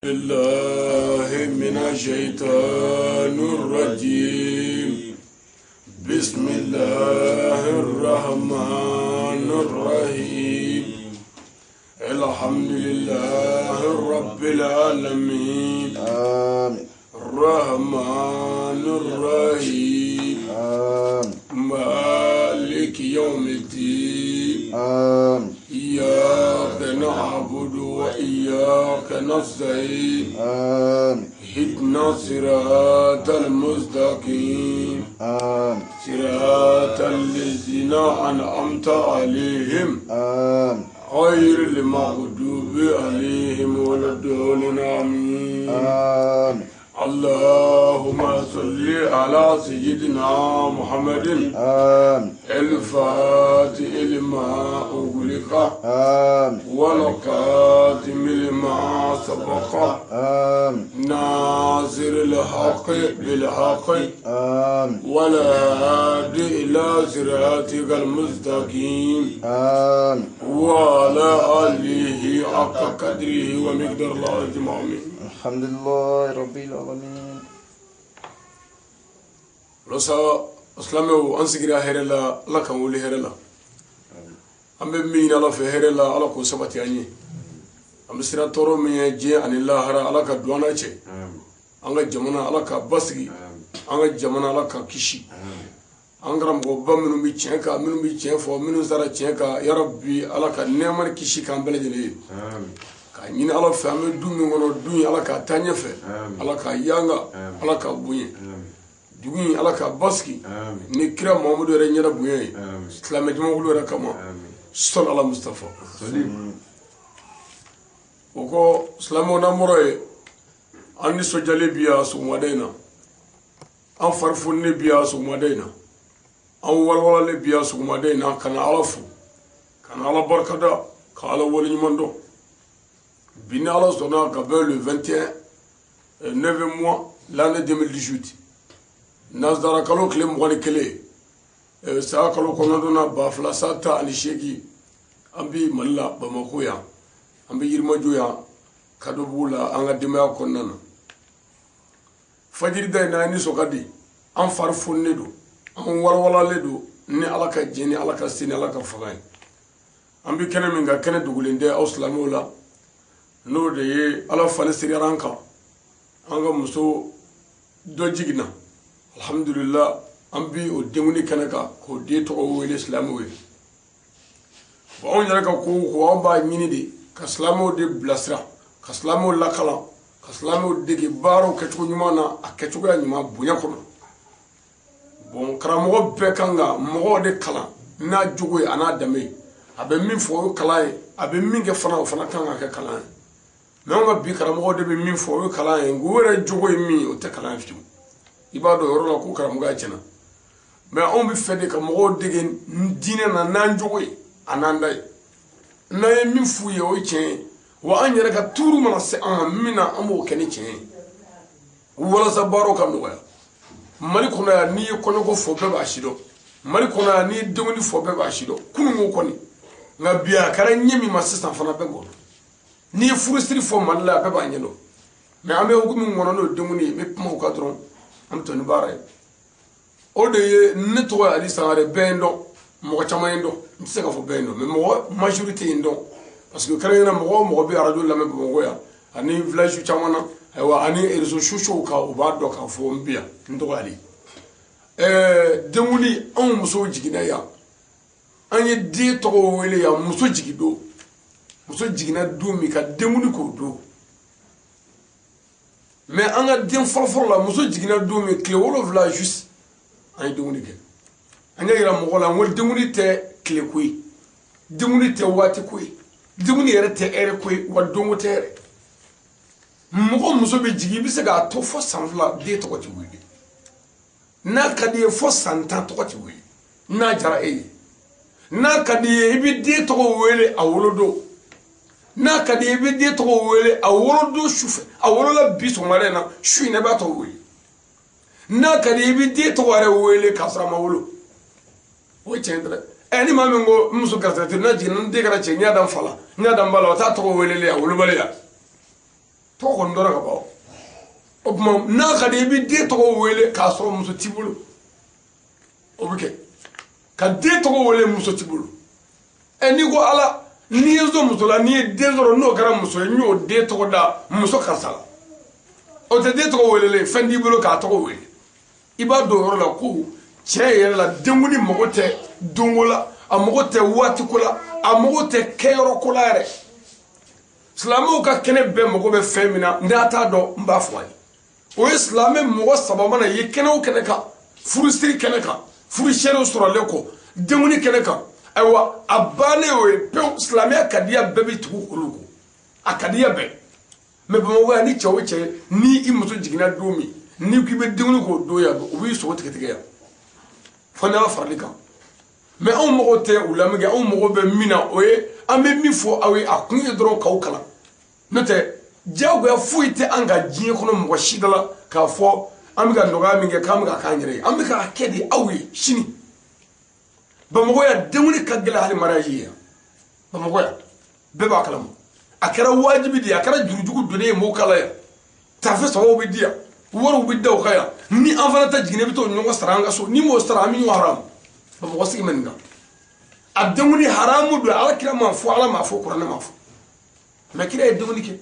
الله من الشيطان الرجيم. بسم الله الرحمن الرحيم. الحمد لله رب العالمين. آمين. الرحمن الرحيم. آمين. مالك يوم الدين. آمين. إياك نعبد وإياك نستعين. آمين. اهدنا الصراط المستقيم. آمين. صراط الذين أنعمت عليهم آمين. غير المغضوب عليهم ولا الضالين. آمين. آمين. اللهم صل على سيدنا محمد آمين. الفاتح لما أغلق آمين. والخاتم لما سبق آمين. ناصر الحق بالحق آمين. ولا هادي إلى صراطك المستقيم آمين. وعلى آله حق قدره ومقدار العظيم. آمين. الحمد لله رب العالمين. رسا اسلامي وانسغرا هيرلا لا كان ولي هيرلا ام مين الله في هيرلا على كو سبتي اني ام سرا تورو مي جي ان الله هرا على كدوانا تشي انغا جمنا على كبسغي انغا جمنا على ككشي انغرام غو بامنو مي تشنكا منو مي تشنفو منو زرا تشنكا يا ربي على كنيمر كشي كان بلجلي امين كاين على فهم دومي غنو دوي على كتانيفه على كيانغا على كبوي dugi ala ka baski ni kira Muhammadu re nyara buye islam jama wulu ra kama sallallahu ala mustafa oko islamo na moroye anni sojale biya su madaina an farfunni biya su madaina an walwala biya su madaina kana alafu kana ala barkada ka ala wali mando bina ala sona ka le 21 9 mois l'année 2018 Nazdara kalo kile mwani kele saa kalo konadona bafla sata anisheki ambi malla bamakuya ambi yirmajuya kadobula anga dimaya konana fajiri day na ni sokadi an farfunne do an walwala le do ni alaka jeni alaka sini alaka fagay ambi kene minga kene dugulinde auslamola no de ye ala falsiri ranka anga muso do jigna alhamdulillah ambi o demuni kanaka ko de to o wele islamu we ba on yara ka ko ba nyini de ka islamu de blasra ka islamu lakala ka islamu de ke baro ke to nyuma na aketo ga nyuma bunya ko bon karamo be kanga mo de kala na jugo ana dame abe min fo kala abe min ke fana kanga ke kala mais on bi karamo de be min fo kala ngure jugo mi o te kala fitu ibado yorola ko karamuga cena mais on bi fede ka mo degen dine na nanjoy anandai na mi fuye o chen wa anyere ka turu mana se an mina amo keni chen wala sabaro kan do mali kuna ni kono ko fo be ba shido mali kuna ni dewni fo be ba shido kunu ngo koni nga biya kara nyemi ma system fana be go ni furustri fo malla be ba nyelo mais ambe hukumi ngono no dewni me pmo ka dron am to ni bare o de netto ali sare bendo mo chamaindo ntse ka fo bendo mais mo majorité ndo parce que kala mo bi radio la me bo ya ani village chamana aywa ani réseau social ka o ba do ka fo mbia ndo ali demuli on muso jigina ya anye de to wele ya muso jigina do mi ka demuli ko do mais anga den for la muso jigina do me clé wolo vla juste ay demuni ke anga ira mo la ngol demuni te clé kuy demuni te wati kuy demuni yere te ere kuy wa dongo tere mo muso be jigi bi se ga to fo sanfla de to ko ti wi na kadi fo santa to ko ti wi na jara na kadi bi de to ko wele awolo do na kadi be de to wele awolo do shufe awolo la biso marena shu ne ba to wele na kadi be de to ware wele kasra mawolo o chendra eni mamingo musu gasati na jinan de gara che nya dan fala nya dan bala ta to wele le awolo bale ya to ko ndora ka ba o kuma na ka de bi de to wele ka so muso tibulu o bike ka de to wele muso tibulu eni go ala ni zo muso la ni de zo no kara muso nyo de to da muso kasala o te de to wele le fendi bulu ka to wele iba do yoro la ko che yere la denguni mogote dungola amogote wati kula amogote kero kula re islamu ka kene be mogo be femina ndata do mba fwani o islame mogo sabama na yekene o kene ka furustri kene ka furu shero sura leko denguni kene ka aywa abane o pe islame akadia bebi tuku kuluko akadia be me be mogo ni chewo che ni imuso jigina domi ni kibe denguni ko doya o wi so tiketike ya fana farlika mais on mogote ulamge on mogobe mina oye ambe mi fo awe akunye dron kawkala note jago ya fuite anga jie kono mo shidala ka fo amiga ndoga minge kamga kanyere amika akedi awe shini ba mogo ya demuni kagela hali marajiya ba mogo ya beba kalam akara wajibi dia akara jurujugu done mo kala ya tafe so bi dia woro bi daw khaya ni avanata jigine bito nyongo saranga so ni mo sarami yo haram ba mogo sigi menga ademuni haramu do ala kira ma fo ala ma fo qur'an ma fo mais kira e demuni ke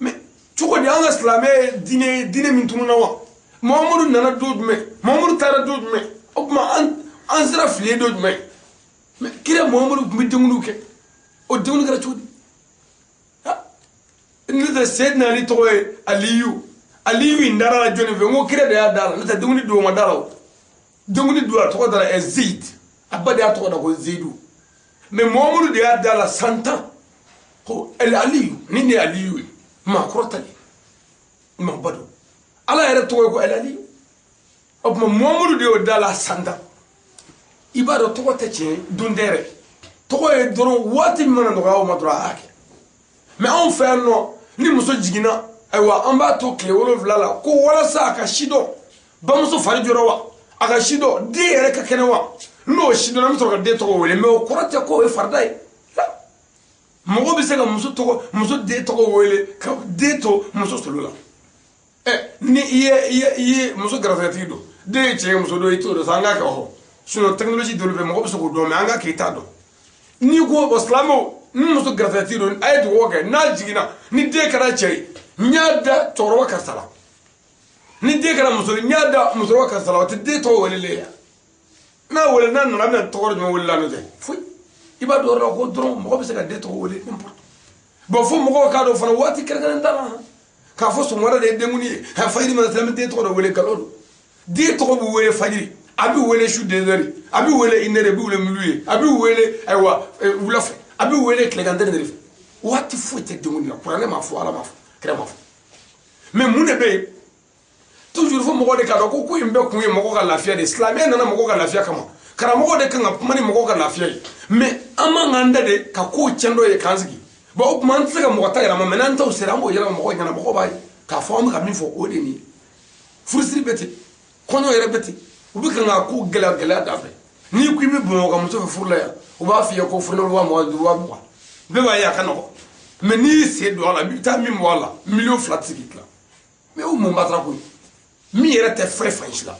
mais tuko di anga islamé dine min tununa wa mamadou nana dodme mamadou tara dodme obma an zira fili dodme mais kira mamadou mi demunu ke o demunu gara chudi ha ni de sedna ni to aliyu ndara la joni ve ngo kira de ya dala nata demuni do ma dala demuni do to dala e zid abade ya to da ko zidu mais mamadou de ya dala 100 ans ko el aliyu ni aliyu ma kortali ma bado ala yere to ko el aliyu obma mamadou de o dala 100 ans ibado to ko teche dundere to ko e doro wati mana no gawo ma dora ake mais on fait no ni muso jigina aywa amba to kle wolo vlala ko wala sa ka shido ba muso fari joro wa aka shido de yere ka kenewa no shido na muso ka de to wele me o korate ko e fardai mogo bi se ka muso de to wele ka de to muso solula ni iye muso grafati do de che muso do ito do sanga ka ho suno technology do le mogo bi se ko do me anga ke ta do ni go islamo ni muso grafati do ay do woga na jigina ni de kara che nyada toro ka sala ni de kara muso nyada muso ka sala te de to wele le na wele na na to do wele la no de fui iba do ro ko dron mo be se ka de to wele n'importe bo fo mo ka do fana wati kere ndala ka fo so mora de demuni ha fayri ma tlam de to do wele kalodo de to bu wele fajiri abi wele shu de zari abi wele inere bi wele muluye abi wele aywa wulafe abi wele klegandere de wati fo te demuni la qur'an ma fo ala ma fo kere ma fo mais mune be toujours fo mo de ka do ko imbe ku mo ko ka lafiya de islamien nana mo ko ka lafiya kama karamogo de kanga mani mogo ka lafiya mais ama nganda de ka ko chendo ye kanzigi ba op man tsaka mo ta yara ma nan taw sera mo yara mo nyana mo ba ka fo am ka min fo o de ni fursi beti kono yara beti ubi kanga ko gela da fe ni ku mi bo ka mo to furla ya o ba fi ko furna wa mo du wa mo be ba ya kanoko mais ni se do la bi ta mi mo la million flat tikit la mais o mo batra ko mi yara te frais fanchla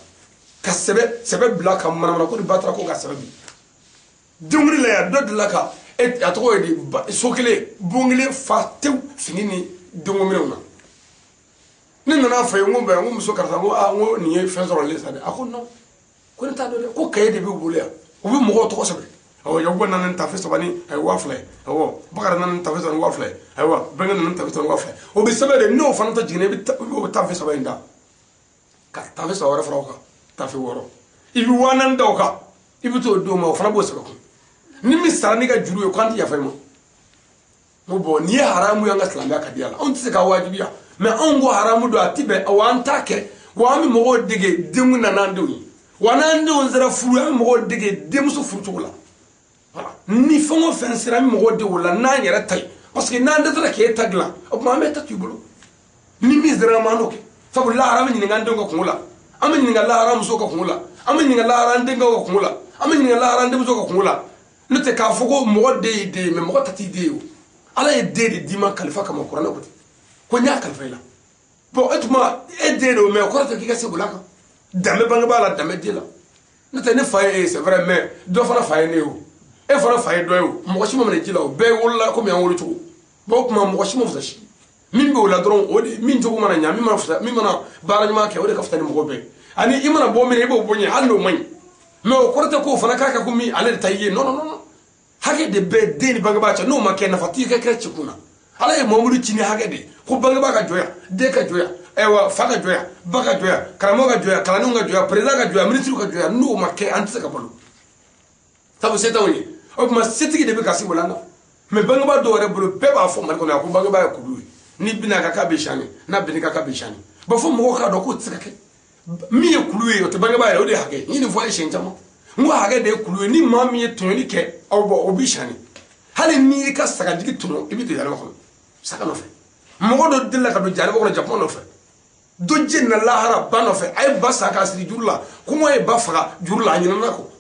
ka sebe bla ka manamana ko di batra ko ka sebe dungri la ya dod la ka et atro di sokele bongile fa tew finini dungo minuna ni nana fa ngo be ngo muso karta ngo ngo ni fe so le sade ako no ko ta do ko kay de bi bulia o bi mo to ko sebe o yo bo nan ta fe so bani ay wafle o bakara nan ta fe so wafle ay wa benga nan ta fe so wafle o bi sebe de no fa ta jine bi ta fe so bani da ka ta fe so wara froka tafi woro ibi wanan dawka ibi to do ma fana bo se ko ni mi sarani ka juru e kwanti ya faymo mo bo ni haramu yanga islamia ka diala on tse ka wajibiya mais on go haramu do atibe awan take wa mi mo dege demu nanando yi wanan do zara furu am mo dege demu so furu tola voilà ni fongo fensira mi mo de wala na nyara tay parce que nan de ke tagla o ma meta tubulo ni mi zara manoke sabu la haramu ni ngando ko ngula amani ngala haram so ka khula amani ngala haram de ko khula amani ngala haram de so ka khula nete ka fogo mo de me mo tati de ala e de dima khalifa kama qur'an ko ko nya kalfaila bo etuma ede do me ko ta kika se bulaka dame banga bala dame dila nata ne faye c'est vrai mais do fana faye ne o e fana faye do yo mo shi mo ne jila o be wala ko mi an wolu to bo kuma mo shi mo fusashi min be wala dron o de min jogo mana nya min mana fusa min mana bara nyama ke o de kafta ni mo be ani imana bo mi ne bo bonye hallo mai me o korta ko fana kaka ko mi ale tayiye non hage de be de ni banga ba cha no ma ke na fati ka kre chikuna ala e momulu chini hage de ko banga ba ka joya de ka joya ewa faka joya baka joya karamo ka joya kalanu ka joya president ka joya ministre ka joya no ma ke antse ka bolu tabu seta woni o ma setigi de be kasi bolanga me banga ba do re bolu be ba fo ma ko na ko banga ba ku ni bina ka be shani na bina ka be shani ba fo mo ka do ko tsika ke mi e kuluwe o te banga ba o de hage ni fo e shenjamo ngwa hage de kuluwe ni ma mi e tonli ke o bi shani hali ni ka saka jigi tuno ibi de yalla ko saka no fe mo do dilla ka do jare ko Japan no fe do jenna lahara ba no fe ay ba saka siri jurla ko mo e ba faga jurla nyina nako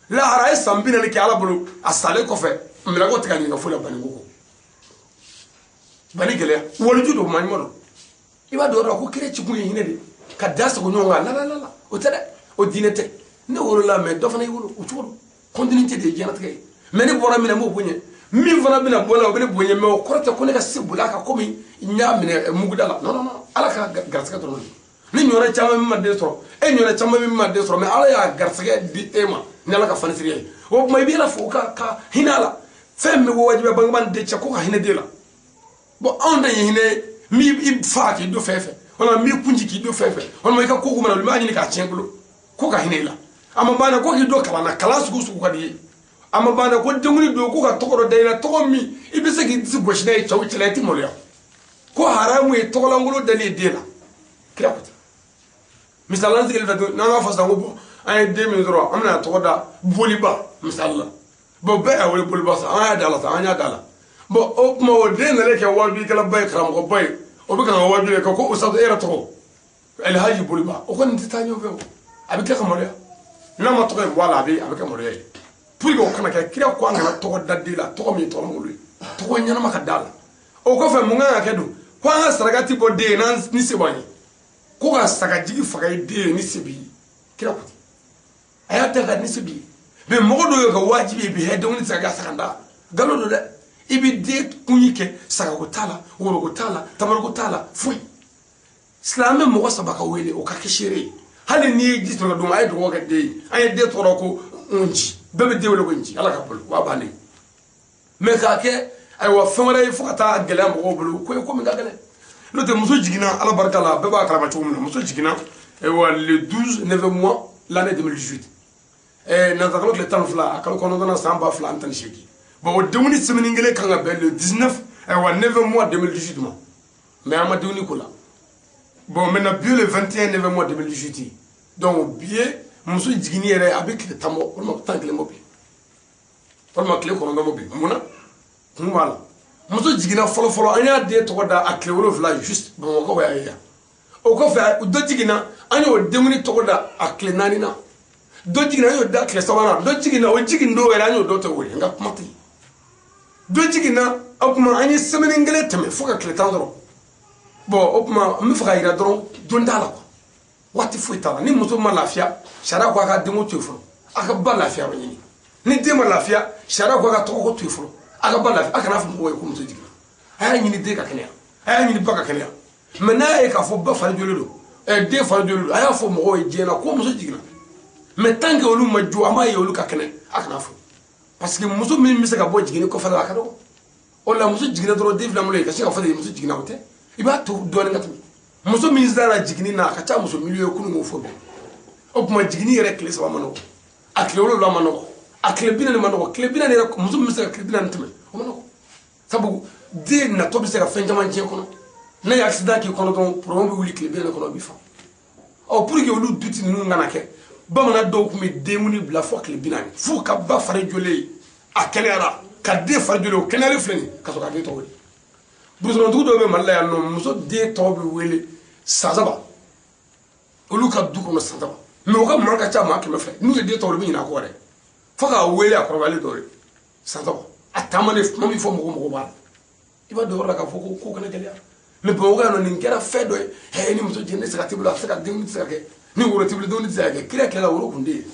lahara ay sambina ni ke ala bulu asale ko fe mira ko tika ni nga fula bani ngoko bani gele wolu judo man modo iba do ra ko kire ci bunye hine de ka dasa ko nyonga la o tada o dinete ne wolu la me do fana wolu o chudo continuité de jenat kay meni bora mina mo bunye min fana bina bona o bene bunye me o korta ko ne ka sibula ka komi nya mine mugudala non ala ka garsaka to ni nyora chama mi madde tro e nyora chama mi madde tro me ala ya garsaka di ema ne ala ka fana siriye o may bi la fo ka hinala femme wo wajibe bangman de chako ka hine de la bo onda hine mi faaki do fefe ona mi kunji ki do fefe ona may ka ko ko mana ma ni ka chengulo ko ka hine la ama bana ko ki do kala na kala su su ko di ama bana ko denguni do ko ka tokoro dayna to mi ibise ki disi boshina e chawu chilati molya ko haramu e tokola ngolo dali de la kila ko misalan zikel da na nga fasa ngo ay 2003 amna tokoda boliba misalla bo be awle boliba sa anya dala bo o mo de na leke wabi kala bay kram ko bay o be kan wabi le ko usad era to el haji boliba o ko ntitanyo be abi ka kamole na ma to ko wala abi ka mole pour que o kana ka kira ko ngana to dadila to mi to mo lui to ko nyana maka dala o ko fe munga ka do ko an saragati bo de nan ni sebani ko ga saga jigi faga de ni sebi kira ko ayata ga ni sebi be mo do yo ka wajibi bi he de ni saga sakanda galo do de ibi de kunyike saga ko tala woro ko tala tamar ko tala fu islam mo ko sabaka wele o ka kishire hali ni ji to do ay do ga de ay de to ko unji bebe de wele ko unji ala ka bulu wa bani me ka ke ay wa famare fukata gele mo ko bulu ko mi ga gele no te muso jigina ala barka la beba kala ma chumna muso jigina e wa le 12 9 mois l'année 2018 e na zakalo le tan fla akalo kono dona samba fla antan sheki bo o demuni semeni ngele kanga be le 19 e wa 9 mois 2018 mo mais ama dewni ko la bon maintenant bien le 21 9 mois 2018 donc bien muso jigini yere avec le tamo on ma tankle mo bi on ma clé kono mo bi muna kumala muso jigina folo anya de to da akle wolo fla juste bon ko wa ya o ko fa do jigina anya o demuni to da akle nani na do jigina yo da akle sabana do jigina o jigindo wala anya do to wori nga kumati do jigina akuma anya semeni ngele tame foka akle tandro bon okuma mi faka ira dron don dala ko wati fuita ni muso ma lafia shara ko aka demo tufuro aka ba lafia wani ni demo lafia shara ko aka to ko tufuro aka ba lafia aka na fu ko ko muso jigina aya ni de ka kenya aya ni baka kenya mena e ka fo ba fa jolo e de fa jolo aya fo mo e jena ko muso jigina mais tant que olu ma jo ama ye olu ka kenya aka na fu parce que muso mi se ka bo jigina ko fa aka do o la muso jigina dro de vla mo le ka se ka fa de muso jigina wote iba to do ni ngatu muso mi zara jigini na ka cha muso miliyo kunu mo fo o kuma jigini yere kle sa mano akle wolo la mano akle bina ni mano akle bina ni muso mi se akle bina ntime o mano sabu de na to bi se ka fenja man je kono na ya accident ki kono don problème wuli akle bina kono bi fa o pour que olu duti nu ngana ke ba mana do kuma de muni bla fo akle bina ni fu ka ba fare jole akele ara ka de fare jole o kenare fleni ka so ka de to woli buzono du do be malla ya no muso de to be wele sazaba olu ka du kono sazaba me o ka manka cha ma ke me fe nu de to be nyina ko re faka wele akoro wale do re sazaba atamane mami fo mo ba iba do ra ka fo ko kana gele me boga no ninkera fedo ni muso jinde saka tibula saka dingi saka ni woro tibula doni saka kira kila woro kunde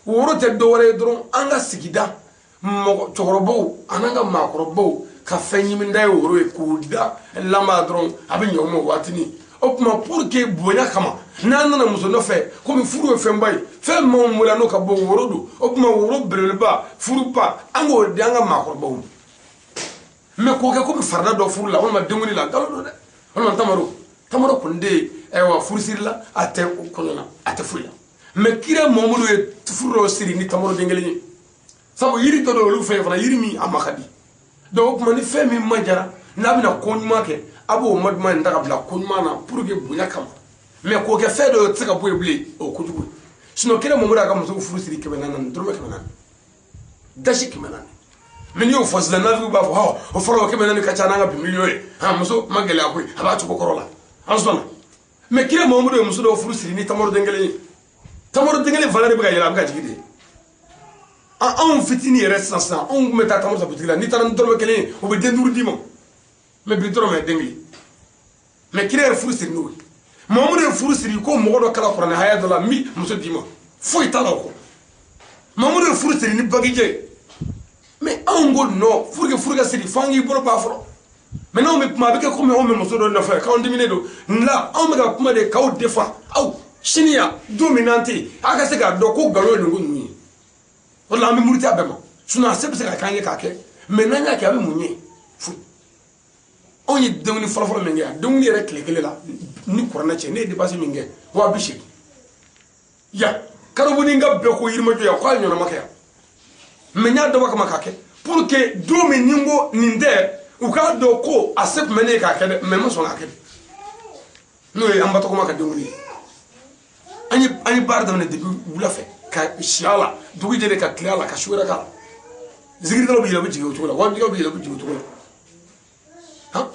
woro te dore dron anga sigida mo chorobo ananga makorobo ka fenyi minda woro e kuda lama dron abin yomo watini opma pour que bonya kama nanana muso no fe comme furu fe mbay fe mo mula no ka bo woro do opma woro brelba furu pa ango de anga makorobo me ko ke comme farda do furu la wona dengoni la galo do de wona tamaro kunde ewa furu sirla ate kolona ate fuya me kira momudo e furu siri ni tamaro dengeli sabo yiri to do lu fe fana yiri mi amakadi do opma ni fe mi majara nabina konuma ke abo madma ndaka bla konuma na pour que bunya kama me ko ke fe do tsaka boye bli o kujugo sino kira momudo aka muso furu siri ke benana ndurme ke benana dashi ke benana men yo fosla na bu ba fo o foro ke benana ka chana nga bi miliyoy ha muso magale akoy aba chuko korola ansona me kira momudo muso do furu siri ni tamaro dengeli valeur be ga yela ga jigide on fitini restance on meta tamaro sa butila ni tan dorme kele o be dendur dimo me bi dorme dengli me kira furu siri no momudo furu siri ko mogodo kala qur'an haya dola mi muso dimo fo itala ko momudo furu siri ni bagije mais on go no furga siri fangi bolo ba foro mais non mais ma beke ko me on me muso do na fa ka on dimine do la on me ga kuma de ka o defa au shinia dominante aka se ga do ko galo ni ngunni wala mi murti abema suna se se ka kanje ka ke mais nanya ke abi munye fu on yi dewni folo mengi ya dewni rek lekele la ni korna che ne dépasser mingi wa bishi ya karobuni nga be ko yirma jo ya ko nyona makaya menya do kama kake pour que do me ningo ninde u ka do ko asep mene ka kede memo so ngake no e ambato ko maka dewni ani bar da ne de bula fe ka inshallah dugi jere ka klala ka shura ka zikir dalo bi labu jigo tola wa bi labu jigo tola ha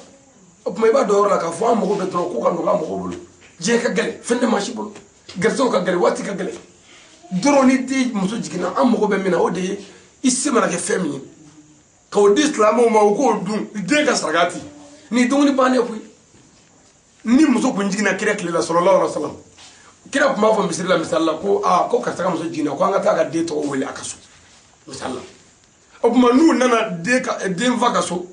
op may ba do la ka fo am ko be tro ko kan do am ko bulu je ka gale fende machi bulu garso ka gale wati ka gale droni di muso jigina am ko be mina o de isima ke femi ka o islam ma ko dun de ka sagati ni dun ni bane ku ni muso ko jigina kire kile sallallahu alaihi wasallam kira kuma fo misirla misalla ko ko ka saka muso jigina ko anga ta ka de to wele akaso misalla o kuma nu nana de ka de va kaso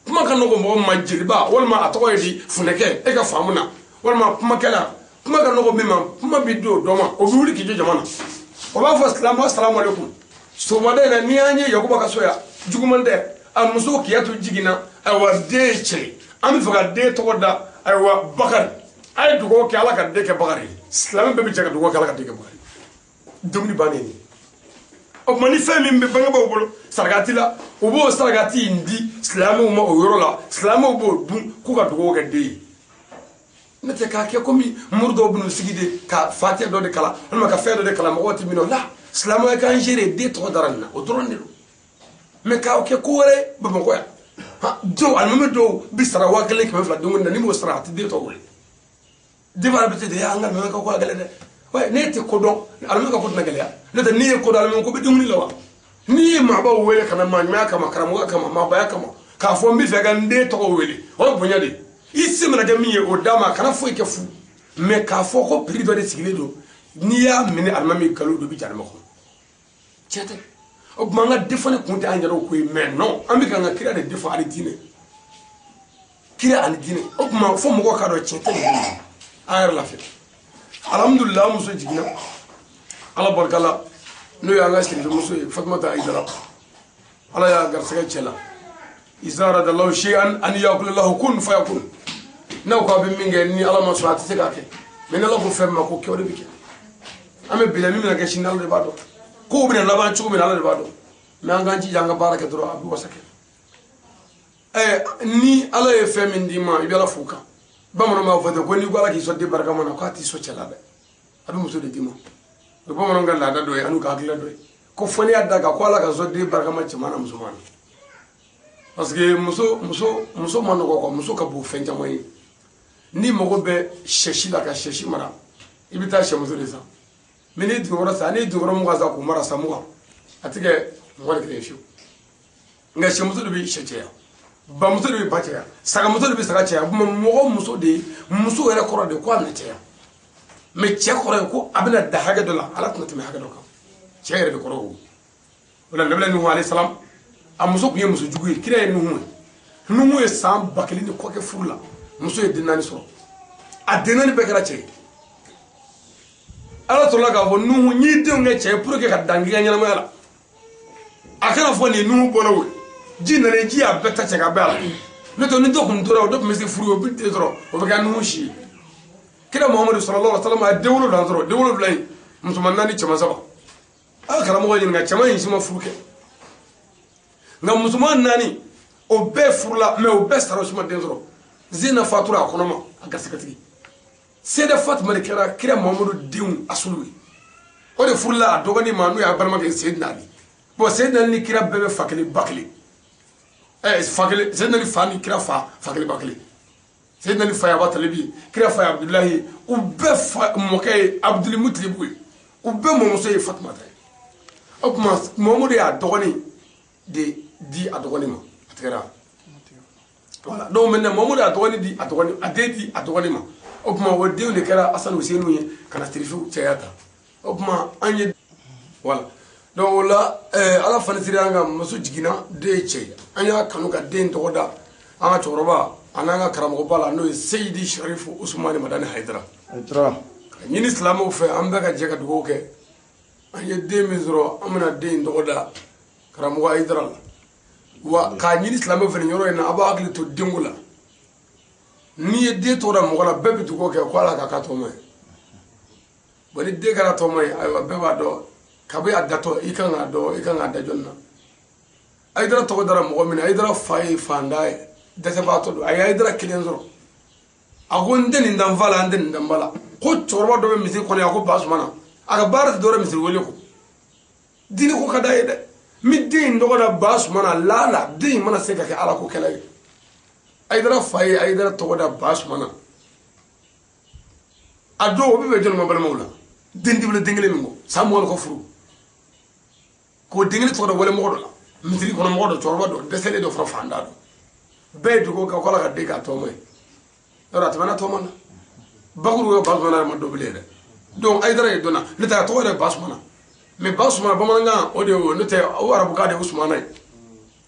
kuma kan no ko mo majiriba wala ma atoko yi funeke e ka famuna wala ma kuma kala kuma kan no ko bima kuma bido do ma o bi wuli ki jamana o ba fo assalamu alaikum so madena ni anye yakuba kasoya jugumande am muso kiyatu jigina awa deche am faga de to da aywa bakar ay dugo ke ala ka de ke bakari islam be bi jaga dugo ke ala ka de ke bakari dumni baneni o mani fami be banga bo bolo sargati la o bo sargati indi islam mo o yoro la islam bo dum ku ka dugo ke de nete ka ke komi murdo bunu sigide ka fatia do de kala on ka fedo de kala mo wati mino la islam ka ngere de to daranna o dronde me ka ke kore be mo ko ya ha do al mo do bi sara wa gele ke fla dungu ni mo sara ti de to wole de bara bete de anga me ka ko gele de way ne te ko do al mo ka ko na gele ya le de ni ko do al mo ko be dungu ni la wa ni ma ba wele kana ma nya kama karamu kama ma ba ya kama ka fo mbi fe ga de to wele o bonya de isi mana de mi o dama kana fo ke fu me ka fo ko pri do de sigile do ni ya mini almami kalu do bi jarma ko chete o manga defone kunte anjaro ko mais non ambi kan kira de defo ali dine kira ali dine o ma fo mo ko ka do chete ayar la fi alhamdulillah muso jigina ala barkala no ya nga skin muso fatmata aidara ala ya gar saga chela izara da law shay'an an yaqul lahu kun fayakun naw ko be minge ni ala ma suati segake men la ko femma ko kewde bike ame bila mi na ke shinal de bado ko bina laban chugo bina ala de bado me anganji janga baraka dro abu wasake ni ala e femi ndima ibela fuka bamono ma fode ko ni gwala ki so de baraka mona ko ati so chela be adu muso de dimo do bamono ngalla da do e anu ka akila do ko foni adda ka ko ala ka so de baraka ma chimana musulman parce que muso mano ko muso ka bu fenja moyi ni mogo be sheshi la ka sheshi mara ibita shemuso de sa mini dungoro sa ni dungoro mo gaza ko mara sa mo atige mo wala ke shew nga shemuso de bi sheche ya ba muso de ba cɛya saga muso de bɛ saga cɛya mɔgɔ muso de muso yɛrɛ kɔrɔ de ko a na cɛya mais cɛ kɔrɔ ye ko a bɛna da hakɛ dɔ la ala tɛna tɛmɛ hakɛ dɔ kan cɛ yɛrɛ de kɔrɔ o la nabila nuhu alayhi salam a muso tun ye muso jugu ye kira ye nuhu ye san 1000 ni kɔ kɛ furu la muso ye den 4 sɔrɔ a den 4 bɛɛ kɛra cɛ ye ala sɔrɔla k'a fɔ nuhu n y'i denw kɛ cɛ ye pour que ka dan k'i ka ɲɛnamaya la a kana fɔ nin ye nuhu bɔra o ji nana ji y'a bɛɛ ta cɛ ka bɛɛ a la n'o tɛ ni dɔ tun tora o dɔ tun bɛ se furu ye o bɛ den sɔrɔ o bɛ kɛ nuhu si ye kira muhamadu sallallahu alaihi wa sallam a ye den 7 sɔrɔ den 7 in musoman 4 cɛman 3 a ka karamɔgɔ ɲininka cɛman in si ma furu kɛ nka musoman 4 o bɛɛ furula mais o bɛɛ sara o si ma den sɔrɔ zina fatura a kɔnɔ ma a garisɛgɛtigi sɛdɛ fatima de kɛra kira muhamadu denw asulu ye o de furula a dɔgɔnin ma n'o y'a balimakɛ seyidina ali bon seyidina ni kira bɛɛ bɛ fa kelen ba kelen fa kelen seyidina ni fa ni kira fa kelen ba kelen seyidina ni fa ye aba talibi kira fa ye abudulayi u bɛɛ fa mɔkɛ ye abuduli mutilibu ye u bɛɛ mɔmuso ye fatima ta ye o tuma muhamadu y'a dɔgɔnin de di a dɔgɔnin ma a tigɛra voilà donc maintenant muhamadu y'a dɔgɔnin di a dɔgɔnin a den di a dɔgɔnin ma o tuma o denw de kɛra asanu husseinu ye ka na tirifiw cɛya ta o tuma an ye voilà donc o la ala fana siri an ka muso jiginna den ye cɛ ye an y'a kanu ka den tɔgɔ da an ka cɛkɔrɔba a n'an ka karamɔgɔba la n'o ye seyidi sharifu usumani madani hayidara ka ɲini silamɛw fɛ an bɛɛ ka jɛ ka dugawu kɛ an ye den min sɔrɔ an bɛna den tɔgɔ da karamɔgɔ hayidara la wa k'a ɲini silamɛw fɛ nin yɔrɔ in na a b'a hakili to denko la n'i ye den tɔgɔ da mɔgɔ la bɛɛ bɛ dugawu kɛ ko ala k'a tɔgɔma ye bon ni den kɛra tɔgɔma ye ayiwa bɛɛ b'a dɔn kabi a datɔ i kan k'a dɔn i kan k'a da jɔnni na hayidara tɔgɔ dara mɔgɔ min na hayidara fa ye fanda ye dɛsɛbaatɔ don a ye hayidara kelen sɔrɔ a ko n tɛ nin dan fa la n tɛ nin dan ba la ko cɛkɔrɔba dɔ bɛ misiri kɔnɔ yan ko basumana a ka baara tɛ dɔwɛrɛ misiri wele ko diinɛ ko ka d'a ye dɛ min den in tɔgɔ da basumana laala den in mana se ka kɛ ala ko kɛlɛ ye hayidara fa ye hayidara tɔgɔ da basumana a don o bɛ bɛn jɔnni ma balimaw la den den kelen min kɔ san 20 kɔ furu k'o den kelen tɔgɔ da wale mɔgɔ dɔ la misiri kɔnɔ mɔgɔ dɔ cɛkɔrɔba dɔ dɛsɛlen dɔ fara fanda dɔ bɛɛ ye dugawu kɛ ko ala ka den k'a tɔgɔma ye yɔrɔ a tɛmɛna tɔgɔma na bakuru ka basumana yɛrɛ ma dɔ bilen yɛrɛ donc hayidara ye dɔnna ne tɛ a tɔgɔ yɛrɛ basumana mais basumana bamanankan o de ye o n'o tɛ o arabukan de ye usumana ye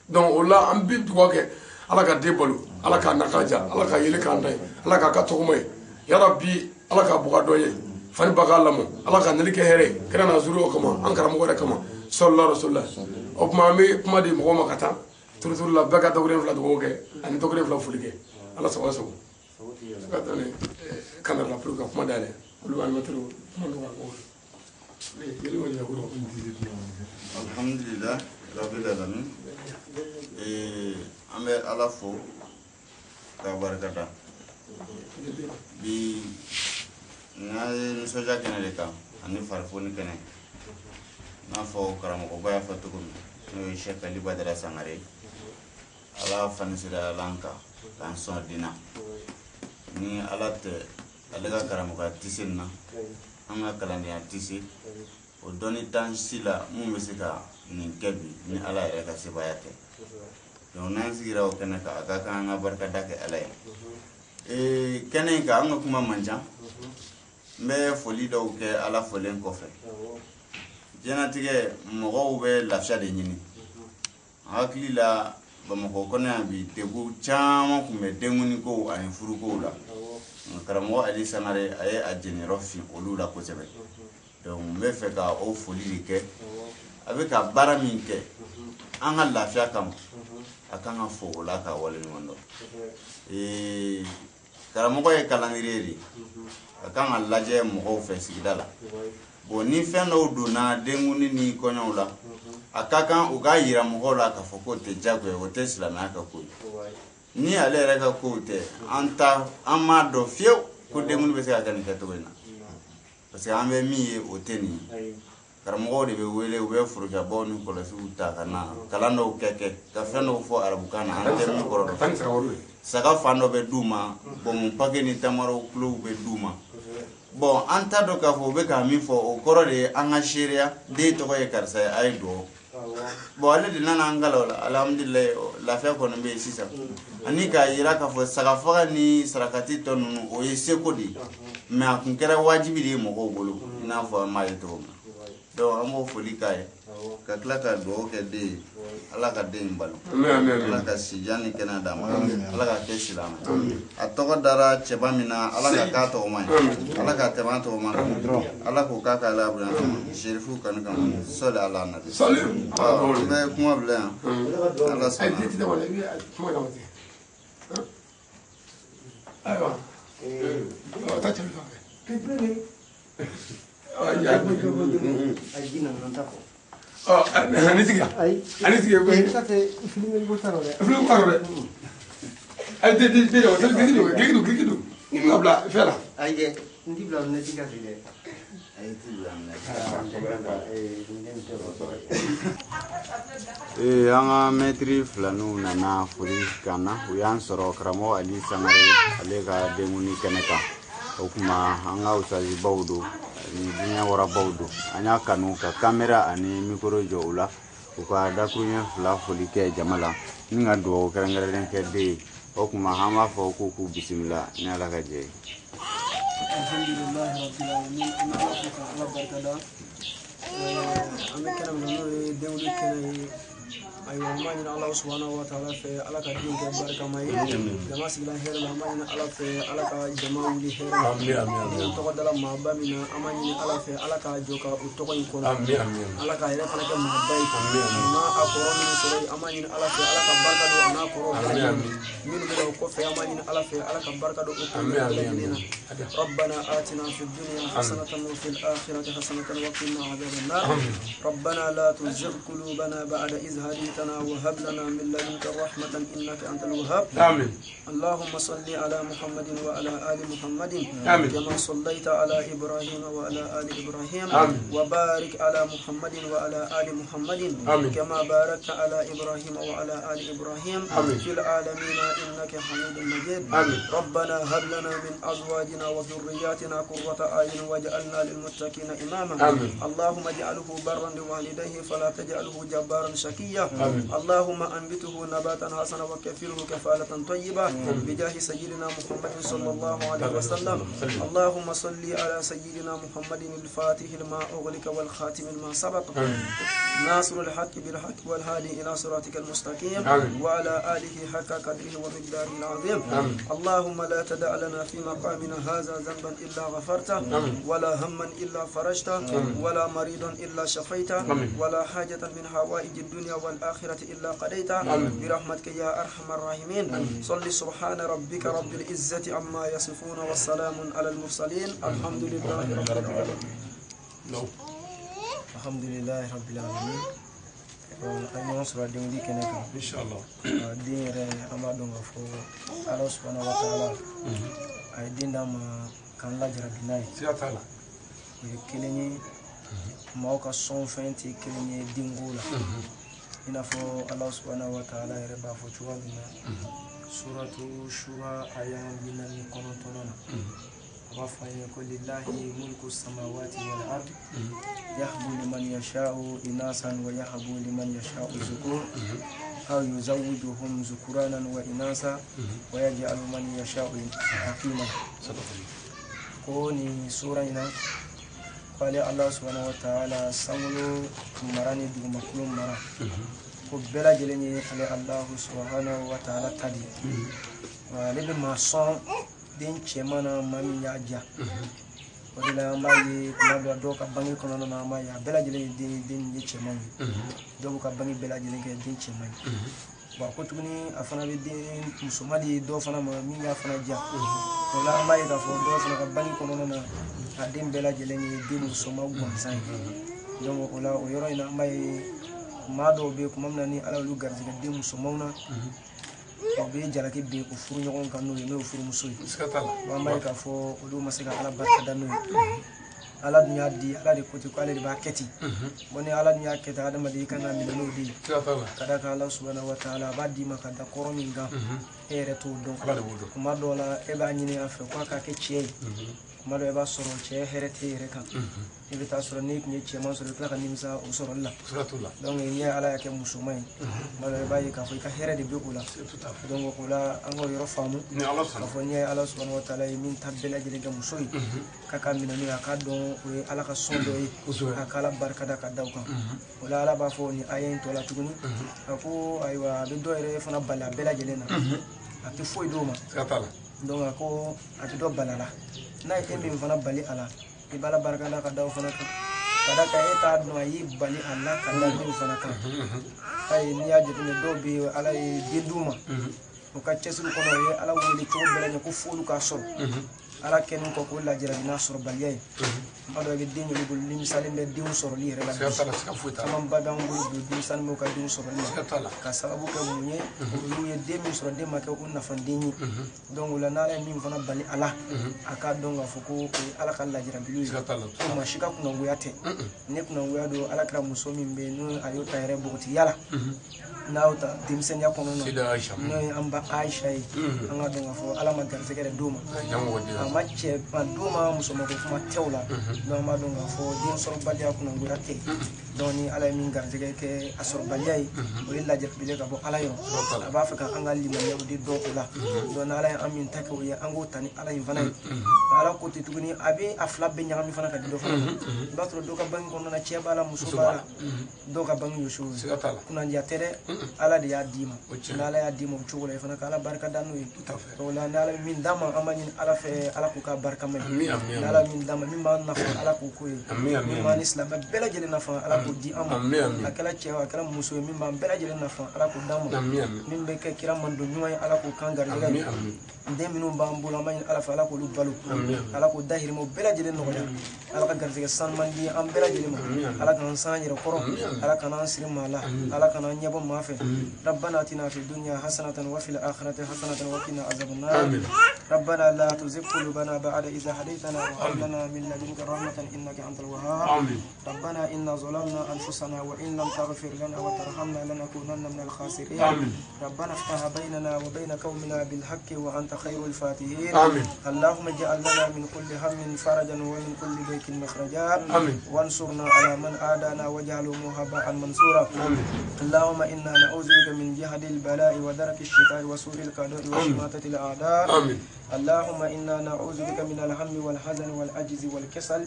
donc o la an bɛ dugawu kɛ ala ka den balo ala k'a naka ja ala ka yeli k'an da ye ala k'a ka tɔgɔma ye yarabi ala k'a bɔgɔ dɔ ye fani ba k'a lamɔ ala ka neli kɛ hɛrɛ ye kira na zuru o kama an karamɔgɔ yɛrɛ kama sallallahu alaihi wasallam o kuma an bɛ kuma di mɔgɔw ma ka taa turuturu la bɛɛ ka dɔgɔden 2 dugawu kɛ ani dɔgɔden 2 foli kɛ ala sago sago ka taa ne kamera la pour que ka kuma dayɛlɛ olu animateurs kuma dɔ ka ko alhamdulillah rabbil alamin an bɛ ala fo k'a barikada bi n'a ye nisɔndiya kɛnɛ de kan ani farifoni kɛnɛ n'a fɔ karamɔgɔba y'a fɔ cogo min n'o ye Sheikh Ali Badara Sangare ala fani sira ala kan k'an sɔn dina ni ala tɛ ale ka karamɔgɔya tise nin na an ka kalandenya tise o dɔnni t'an si la mun bɛ se ka nin kɛ bi ni ala yɛrɛ ka sebaya tɛ donc n'an sigira o kɛnɛ kan a ka kan an ka barikada kɛ ala ye kɛnɛ in kan an ka kuma man ca n bɛ foli dɔw kɛ ala folen kɔfɛ diɲɛnatigɛ mɔgɔw bɛ lafiya de ɲini an hakili la Bamakɔ kɔnɔ yan bi degun caman kun bɛ denkundi kow ani furukow la karamɔgɔ Ali Sangare a ye a jeniyɔrɔ fin olu la kosɛbɛ donc n bɛ fɛ ka o foli de kɛ a bɛ ka baara min kɛ an ka lafiya kama a kan ka fɔ o la ka waleɲuman dɔn karamɔgɔ ye kalandiriye de a kan ka lajɛ mɔgɔw fɛ sigida la bon ni fɛn dɔw donna denkundi ni kɔɲɔw la a ka kan u ka yira mɔgɔw la k'a fɔ k'o tɛ diyagoya o tɛ silamɛya ka ko ye ni ale yɛrɛ ka kow tɛ an m'a dɔn fiyewu ko denkundi bɛ se ka kɛ nin kɛcogo in na parce que an bɛ min ye o tɛ nin ye karamɔgɔw de bɛ wele u bɛ forokɛbaw ni kɔlɔsiw ta ka na kalan dɔw kɛ ka fɛn dɔw fɔ arabukan na an tɛ min kɔrɔ dɔn saga fan dɔ bɛ d'u ma bɔnbɔn pake ni tamaro kulow bɛ d'u ma bon an t'a dɔn k'a fɔ u bɛ ka min fɔ o kɔrɔ de ye an ka seereya den tɔgɔ ye karisa ye a ye dugawu bon ale de nana an kala o la alhamdulilayi lafiya kɔni bɛ yen sisan ani k'a yira k'a fɔ sagafaga ni sarakati tɔ ninnu o ye seko de ye mais a kun kɛra wajibi de ye mɔgɔw bolo i n'a fɔ an b'a ye cogo min donc an b'o foli k'a ye ka tila ka dugawu kɛ den ye ala ka den in balo ala ka sijan ni kɛnɛ d'a ma ala ka kɛ silamɛ a tɔgɔ dara cɛba min na ala ka k'a tɔgɔma ye ala ka tɛmɛ an tɔgɔma kan ala k'o k'a ka ala bonya sherifu kanu kan sɔli ala nabi n bɛ kuma bila yan ala sɔnna ani tigi ko sa te film ko taro de film ko taro de ay de yo gigidu ngabla fela ay de ndi bla ne tiga de ay ti bila na an ka mɛtiri filaninw nana foli kan na u y'an sɔrɔ karamɔgɔ ali sangare ale ka denguni kɛnɛ kan o kuma an ka usazibaw don ni diɲɛ warabaw don an y'a kanu ka kamera ani mikoro jɔ u la u ka dakuruɲɛ fila foli kɛ jama la ni ka dugawu kɛrɛnkɛrɛnnen kɛ den ye o kuma an b'a fɔ ko k'u bisimila ni ala ka jɛ ye. alhamdulillah rabbil alamin an ala ka ala barkada an bɛ kɛnɛ min n'o ye denguli kɛnɛ ye ayiwa an b'a ɲini ala subhanahu wa ta'ala fɛ ala ka den kɛ barikama ye jama sigila hɛrɛ la an b'a ɲini ala fɛ ala ka jama wuli hɛrɛ la den tɔgɔ dala maaba min na an b'a ɲini ala fɛ ala ka jɔ ka o tɔgɔ in kɔnɔ ala ka yɛrɛ fana kɛ maaba ye n'a a kɔrɔ minnu sɔrɔ yen an b'a ɲini ala fɛ ala ka barika don a n'a kɔrɔ minnu bɛ na o kɔfɛ an b'a ɲini ala fɛ ala ka barika don o kɔnɔ bɛɛ lajɛlen na ربنا آتنا في الدنيا حسنة وفي الآخرة حسنة وقنا عذاب النار ربنا لا تزغ قلوبنا بعد إذ هديتنا وهب لنا من لدنك رحمة إنك أنت الوهاب آمين اللهم صل على محمد وعلى آل محمد كما صليت على إبراهيم وعلى آل إبراهيم وبارك على محمد وعلى آل محمد كما باركت على إبراهيم وعلى آل إبراهيم في العالمين إنك حميد مجيد ربنا هب لنا من أزواجنا وذرياتنا قرة أعين واجعلنا للمتقين إماما اللهم اجعله برا لوالديه فلا تجعله جبارا شقيا اللهم أنبته نباتا حسنا وكفله كفالة طيبة بجاه سيدنا محمد صلى الله عليه وسلم اللهم صل على سيدنا محمد الفاتح لما أغلق والخاتم لما سبق ناصر الحق بالحق والهادي إلى صراطك المستقيم وعلى آله حق قدره ومقداره العظيم اللهم لا تدع لنا في مقامنا هذا ذنبا إلا غفرته ولا هما إلا فرجته ولا مريضا إلا شفيته ولا حاجة من حوائج الدنيا والآخرة إلا قضيته برحمتك يا أرحم الراحمين صل سبحان ربك رب العزة عما يصفون والسلام على المرسلين الحمد لله رب العالمين الحمد لله رب العالمين أنا أسرع دين كنك إن شاء الله دين أما دون غفو الله سبحانه وتعالى دين دام كان لا جرب ناي سياتلا كلني ما هو كصون فنتي كلني دين غولا هنا فو الله سبحانه وتعالى يربى فوتوا بنا سورة الشورى آية من القرآن وفاين كل الله ملك السماوات والأرض يهب لمن يشاء إناثا ويهب لمن يشاء الذكور أو يزوجهم ذكرانا وإناثا ويجعل من يشاء حكيما كوني سورة هنا قال الله سبحانه وتعالى سملو مراني دو مكلوم مرا كبلا جلني على الله سبحانه وتعالى تدي ولبي ما صام den cɛmana mami y'a diya o de la an b'a ye kuma dɔ dɔw ka bange kɔnɔna na an b'a ye a bɛɛ lajɛlen ye den ye cɛman ye dɔw ka bange bɛɛ lajɛlen kɛ den cɛman ye wa ko tuguni a fana bɛ den musoman di dɔw fana ma min y'a fana diya o la an b'a ye k'a fɔ dɔw fana ka bange kɔnɔna na a den bɛɛ lajɛlen ye den musoman gansan ye donc o la o yɔrɔ in na an b'a ye maa dɔw bɛ kuma min na ni ala y'olu garijɛgɛ den musomanw na o bɛ jalaki bin o furu ɲɔgɔn kan n'o ye n'o ye furumuso ye an b'a ye k'a fɔ olu ma se ka ala barikada n'o ye ala dun y'a di ala de ko ten ko ale de b'a kɛ ten bon ni ala dun y'a kɛ ten adamaden i kan ka minɛ n'o de ye ka da kan ala subahanahu wa taala a b'a d'i ma ka da kɔrɔ min kan yɛrɛ t'o dɔn ala de b'o dɔn kuma dɔw la e b'a ɲini a fɛ k'a ka kɛ cɛ ye kuma dɔ i b'a sɔrɔ cɛ hɛrɛ t'e yɛrɛ kan i bɛ taa sɔrɔ n'i tun ye cɛman sɔrɔ i tila ka nimisa o sɔrɔli la donc n'i ye ala y'a kɛ musoman ye kuma dɔ i b'a ye k'a fɔ i ka hɛrɛ de bɛ o la donc o la an k'o yɔrɔ faamu k'a fɔ n'i ye ala subahanahu wa taala ye min ta bɛɛ lajɛlen kɛ muso ye k'a ka minɛ n'o ye a k'a dɔn o ye ala ka sɔn dɔ ye a k'ala barikada ka da o kan o la ala b'a fɔ nin aya in tɔ la tuguni a ko ayiwa a bɛ dɔ yɛrɛ fana bali a bɛɛ lajɛlen na a tɛ foyi d'o ma donc a ko a tɛ dɔ bala la n'a ye e min fana bali a la i b'ala barikada ka da o fana kan ka da kan e t'a dɔn a y'i bali a la ka da min fana kan ayi n'i y'a jateminɛ dɔw bɛ yen ala ye den d'u ma u ka cɛsiri kɔnɔ o ye ala wele cogo bɛɛ lajɛlen ko f'olu k'a sɔrɔ ala kɛlen kɔ k'o lajarabi n'a sɔrɔbaliya ye kuma dɔ i bɛ den yɛrɛ bolo nimisalen bɛ denw sɔrɔli yɛrɛ la caman ba b'an bolo bi denmisɛnnin b'u ka denw sɔrɔli la ka sababu kɛ mun ye olu ye den min sɔrɔ den ma kɛ o nafanden ye donc o la n'ala ye min fana bali a la a k'a dɔn k'a fɔ ko o ye ala ka lajarabiliw ye ko maa si ka kunangoya tɛ ne kunangoya don ala kɛra muso min bɛ yen n'o a y'o ta yɛrɛ npogotigiya la n'a y'o ta denmisɛnniya kɔnɔ n'o ye an ba Ayisa ye an ka dɔn k'a fɔ ala ma garisɛgɛ de d'o ma a ma cɛ ma d'o ma musomako kuma tɛ o la donc an b'a dɔn k'a fɔ den sɔrɔbaliya kunangoya tɛ donc ni ala ye min garisɛgɛ kɛ a sɔrɔbaliya ye o ye lajarabile ka bɔ ala yɔrɔ a b'a fɛ ka an ka limaniyaw de dɔn o la donc n'ala ye an min ta kɛ o ye an k'o ta ni ala in fana ye ala ko ten tuguni a bɛ a fila bɛɛ ɲagami fana ka di dɔ fana ma i b'a sɔrɔ dɔw ka bange kɔnɔna cɛ b'a la muso b'a la dɔw ka bange y'o cogo ye kunandiya tɛ dɛ ala de y'a d'i ma n'ala y'a d'i ma o cogo la i fana ka ala barika da n'o ye o la n'ala ye min d'a ma an b'a ɲini ala fɛ ala k'o k'a barikama ye n'ala min d'a ma min b'an nafa ala k'o k'o ye min b'an ni silamɛ bɛɛ lajɛlen nafa ala k'o di an ma a kɛra cɛ o a kɛra muso ye min b'an bɛɛ lajɛlen nafa ala k'o d'an ma min bɛ kɛ kira mando ɲuman ye ala k'o kan garijɛgɛ ye den minnu b'an bolo an b'a ɲini ala fɛ ala k'olu balo ala k'o dahirimɛw bɛɛ lajɛlen nɔgɔya ala ka garijɛgɛ sanuman di an bɛɛ lajɛlen ma ala k'an san yɛrɛ kɔrɔ ala kan'an siri maa la ala kan'an ɲɛbɔ maa fɛ rabbana atina fid dunya hasanatan wa fil akhirati hasanatan wa qina azaban nar rabbana la tuzigh qulubana ba'da idh hadaytana wa hab lana min ladunka rahmatan innaka antal wahhab rabbana inna zalamna anfusana wa in lam taghfir lana wa tarhamna lanakunanna minal khasirin rabbana iftah baynana wa bayna qawmina bil haqqi wa anta خير الفاتحين اللهم اجعل لنا من كل هم فرجا ومن كل ضيق مخرجا وانصرنا على من عادانا واجعله هباء منصورا اللهم انا نعوذ بك من جهد البلاء ودرك الشقاء وسوء القضاء وشماتة الاعداء اللهم انا نعوذ بك من الهم والحزن والعجز والكسل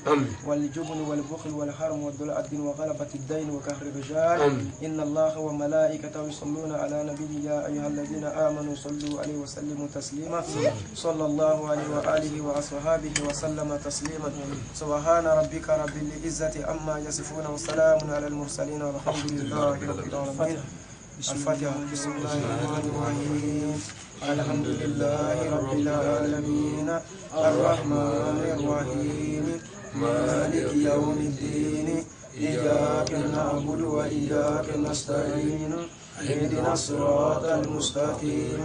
والجبن والبخل والحرم والضلع وغلبة الدين وقهر الرجال ان الله وملائكته يصلون على نبيه يا ايها الذين امنوا صلوا عليه وسلموا تسليما صلى الله عليه وآله وأصحابه وسلم تسليما سبحان ربك رب العزة عما يصفون وسلام على المرسلين والحمد لله رب العالمين الفاتحة بسم الله الرحمن الرحيم الحمد لله رب العالمين الرحمن الرحيم مالك يوم الدين إياك نعبد وإياك نستعين اهدنا الصراط المستقيم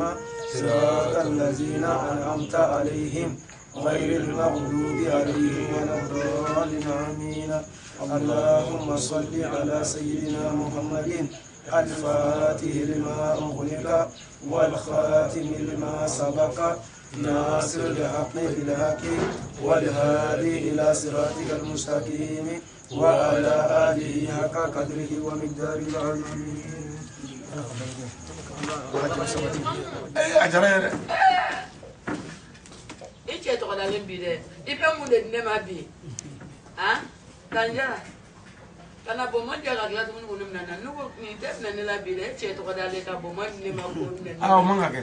صراط الذين أنعمت عليهم غير المغضوب عليهم ولا الضالين آمين اللهم صل على سيدنا محمد الفاتح لما أغلق والخاتم لما سبق ناصر الحق بالحق والهادي إلى صراطك المستقيم وعلى آله حق قدره ومقداره العظيم Iche to kada lembide ipe munde nema bi ah tanja kana bomo jaga glas mun bunum nana nugo ni def na nela bi de che to kada le ka bomo nema ko nena manga ke